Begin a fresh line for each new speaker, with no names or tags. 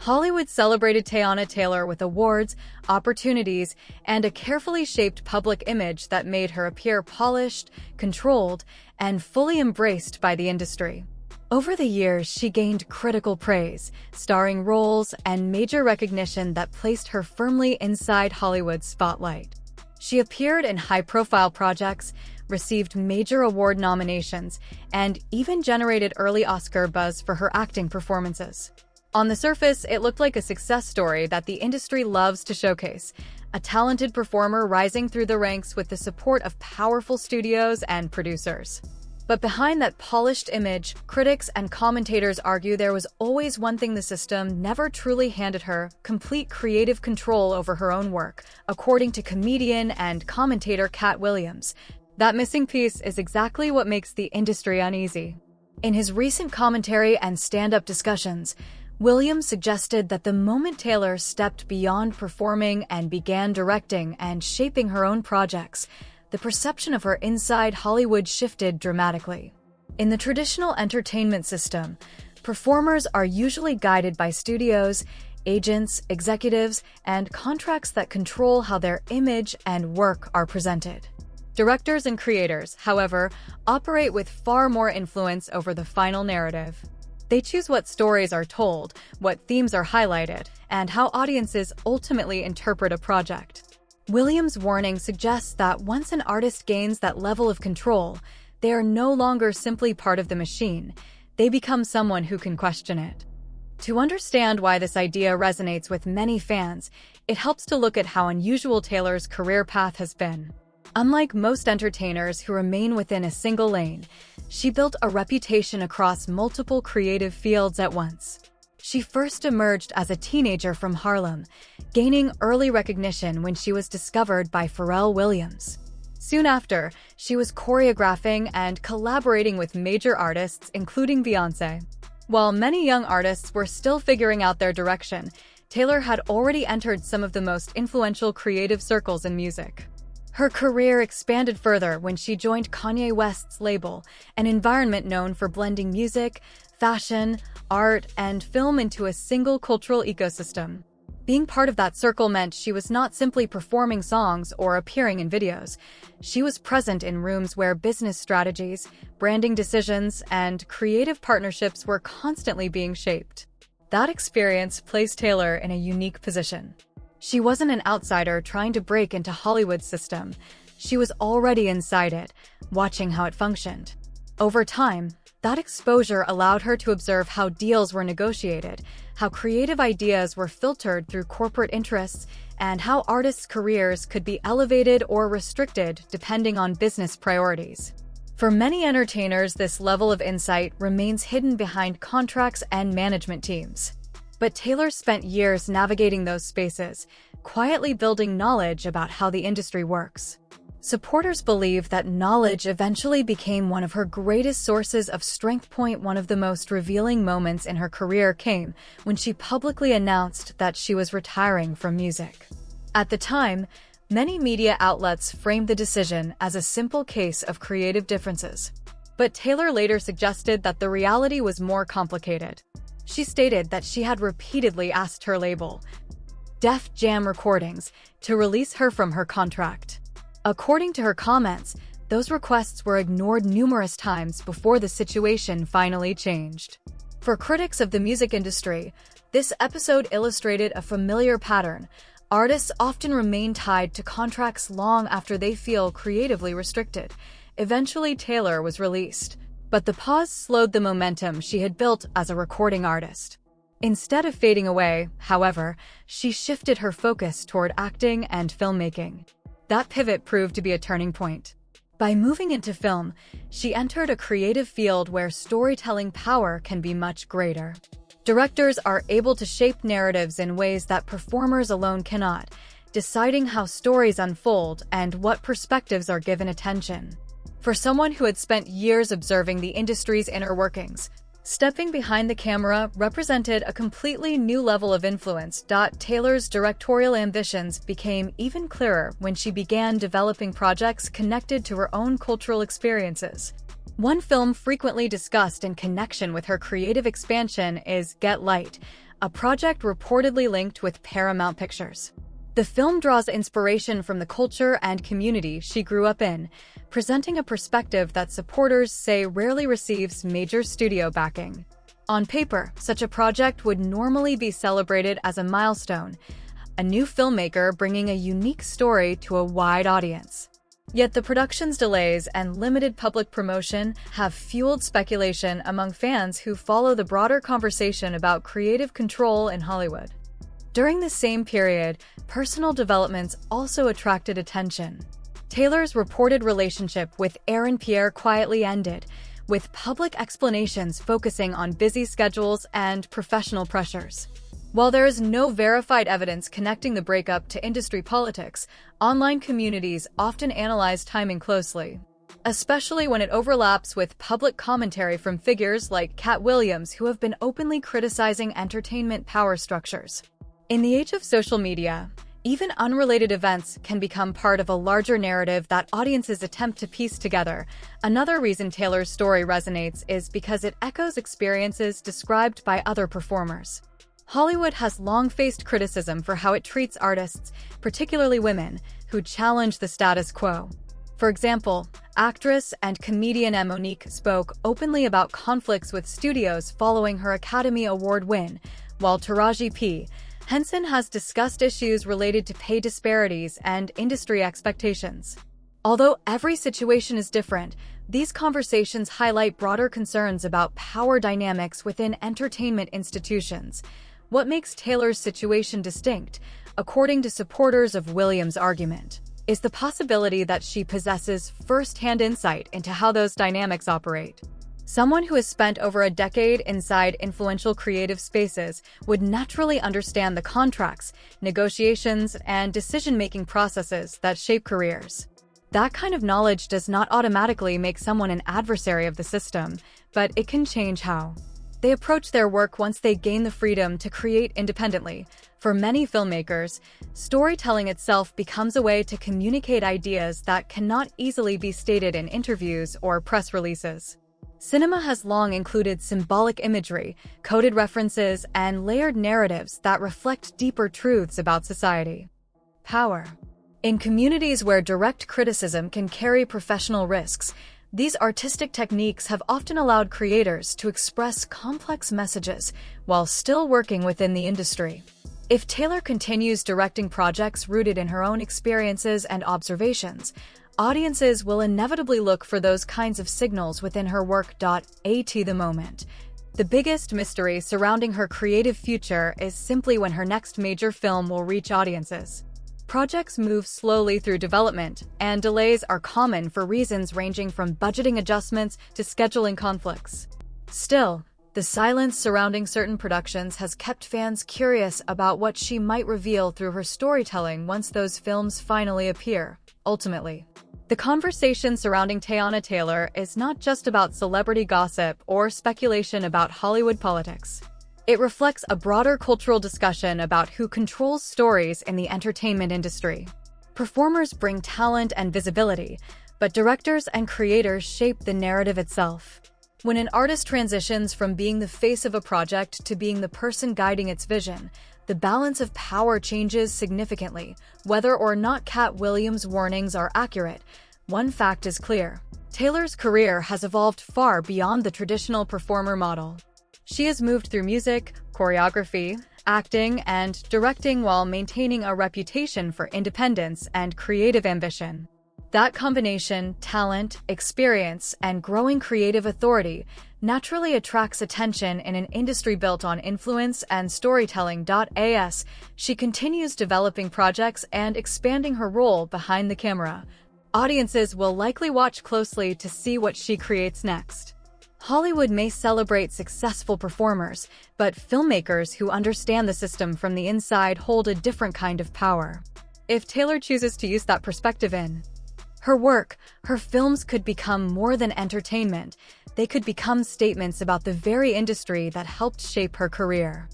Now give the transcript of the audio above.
Hollywood celebrated Teyana Taylor with awards, opportunities, and a carefully shaped public image that made her appear polished, controlled, and fully embraced by the industry. Over the years, she gained critical praise, starring roles, and major recognition that placed her firmly inside Hollywood's spotlight. She appeared in high-profile projects, received major award nominations, and even generated early Oscar buzz for her acting performances. On the surface, it looked like a success story that the industry loves to showcase, a talented performer rising through the ranks with the support of powerful studios and producers. But behind that polished image, critics and commentators argue there was always one thing the system never truly handed her: complete creative control over her own work, according to comedian and commentator Katt Williams. That missing piece is exactly what makes the industry uneasy. In his recent commentary and stand-up discussions, Williams suggested that the moment Taylor stepped beyond performing and began directing and shaping her own projects, the perception of her inside Hollywood shifted dramatically. In the traditional entertainment system, performers are usually guided by studios, agents, executives, and contracts that control how their image and work are presented. Directors and creators, however, operate with far more influence over the final narrative. They choose what stories are told, what themes are highlighted, and how audiences ultimately interpret a project. Williams' warning suggests that once an artist gains that level of control, they are no longer simply part of the machine. They become someone who can question it. To understand why this idea resonates with many fans, it helps to look at how unusual Taylor's career path has been. Unlike most entertainers who remain within a single lane, she built a reputation across multiple creative fields at once. She first emerged as a teenager from Harlem, gaining early recognition when she was discovered by Pharrell Williams. Soon after, she was choreographing and collaborating with major artists, including Beyoncé. While many young artists were still figuring out their direction, Taylor had already entered some of the most influential creative circles in music. Her career expanded further when she joined Kanye West's label, an environment known for blending music, fashion, art, and film into a single cultural ecosystem. Being part of that circle meant she was not simply performing songs or appearing in videos. She was present in rooms where business strategies, branding decisions, and creative partnerships were constantly being shaped. That experience placed Taylor in a unique position. She wasn't an outsider trying to break into Hollywood's system. She was already inside it, watching how it functioned. Over time, that exposure allowed her to observe how deals were negotiated, how creative ideas were filtered through corporate interests, and how artists' careers could be elevated or restricted depending on business priorities. For many entertainers, this level of insight remains hidden behind contracts and management teams. But Taylor spent years navigating those spaces, quietly building knowledge about how the industry works. Supporters believe that knowledge eventually became one of her greatest sources of strength. One of the most revealing moments in her career came when she publicly announced that she was retiring from music. At the time, many media outlets framed the decision as a simple case of creative differences. But Taylor later suggested that the reality was more complicated. She stated that she had repeatedly asked her label, Def Jam Recordings, to release her from her contract. According to her comments, those requests were ignored numerous times before the situation finally changed. For critics of the music industry, this episode illustrated a familiar pattern. Artists often remain tied to contracts long after they feel creatively restricted. Eventually, Taylor was released. But the pause slowed the momentum she had built as a recording artist. Instead of fading away, however, she shifted her focus toward acting and filmmaking. That pivot proved to be a turning point. By moving into film, she entered a creative field where storytelling power can be much greater. Directors are able to shape narratives in ways that performers alone cannot, deciding how stories unfold and what perspectives are given attention. For someone who had spent years observing the industry's inner workings, stepping behind the camera represented a completely new level of influence. Taylor's directorial ambitions became even clearer when she began developing projects connected to her own cultural experiences. One film frequently discussed in connection with her creative expansion is Get Light, a project reportedly linked with Paramount Pictures. The film draws inspiration from the culture and community she grew up in, presenting a perspective that supporters say rarely receives major studio backing. On paper, such a project would normally be celebrated as a milestone, a new filmmaker bringing a unique story to a wide audience. Yet the production's delays and limited public promotion have fueled speculation among fans who follow the broader conversation about creative control in Hollywood. During the same period, personal developments also attracted attention. Taylor's reported relationship with Aaron Pierre quietly ended, with public explanations focusing on busy schedules and professional pressures. While there is no verified evidence connecting the breakup to industry politics, online communities often analyze timing closely, especially when it overlaps with public commentary from figures like Katt Williams, who have been openly criticizing entertainment power structures. In the age of social media, even unrelated events can become part of a larger narrative that audiences attempt to piece together. Another reason Taylor's story resonates is because it echoes experiences described by other performers. Hollywood has long faced criticism for how it treats artists, particularly women, who challenge the status quo. For example, actress and comedian Monique spoke openly about conflicts with studios following her Academy Award win, while Taraji P. Henson has discussed issues related to pay disparities and industry expectations. Although every situation is different, these conversations highlight broader concerns about power dynamics within entertainment institutions. What makes Taylor's situation distinct, according to supporters of Williams' argument, is the possibility that she possesses first-hand insight into how those dynamics operate. Someone who has spent over a decade inside influential creative spaces would naturally understand the contracts, negotiations, and decision-making processes that shape careers. That kind of knowledge does not automatically make someone an adversary of the system, but it can change how they approach their work once they gain the freedom to create independently. For many filmmakers, storytelling itself becomes a way to communicate ideas that cannot easily be stated in interviews or press releases. Cinema has long included symbolic imagery, coded references, and layered narratives that reflect deeper truths about society. Power. In communities where direct criticism can carry professional risks, these artistic techniques have often allowed creators to express complex messages while still working within the industry. If Taylor continues directing projects rooted in her own experiences and observations, audiences will inevitably look for those kinds of signals within her work. At the moment, the biggest mystery surrounding her creative future is simply when her next major film will reach audiences. Projects move slowly through development, and delays are common for reasons ranging from budgeting adjustments to scheduling conflicts. Still, the silence surrounding certain productions has kept fans curious about what she might reveal through her storytelling once those films finally appear. Ultimately, the conversation surrounding Teyana Taylor is not just about celebrity gossip or speculation about Hollywood politics. It reflects a broader cultural discussion about who controls stories in the entertainment industry. Performers bring talent and visibility, but directors and creators shape the narrative itself. When an artist transitions from being the face of a project to being the person guiding its vision, the balance of power changes significantly. Whether or not Katt Williams' warnings are accurate, one fact is clear: Taylor's career has evolved far beyond the traditional performer model. She has moved through music, choreography, acting, and directing while maintaining a reputation for independence and creative ambition. That combination, talent, experience, and growing creative authority, naturally attracts attention in an industry built on influence and storytelling. As she continues developing projects and expanding her role behind the camera, audiences will likely watch closely to see what she creates next. Hollywood may celebrate successful performers, but filmmakers who understand the system from the inside hold a different kind of power. If Taylor chooses to use that perspective in her work, her films could become more than entertainment. They could become statements about the very industry that helped shape her career.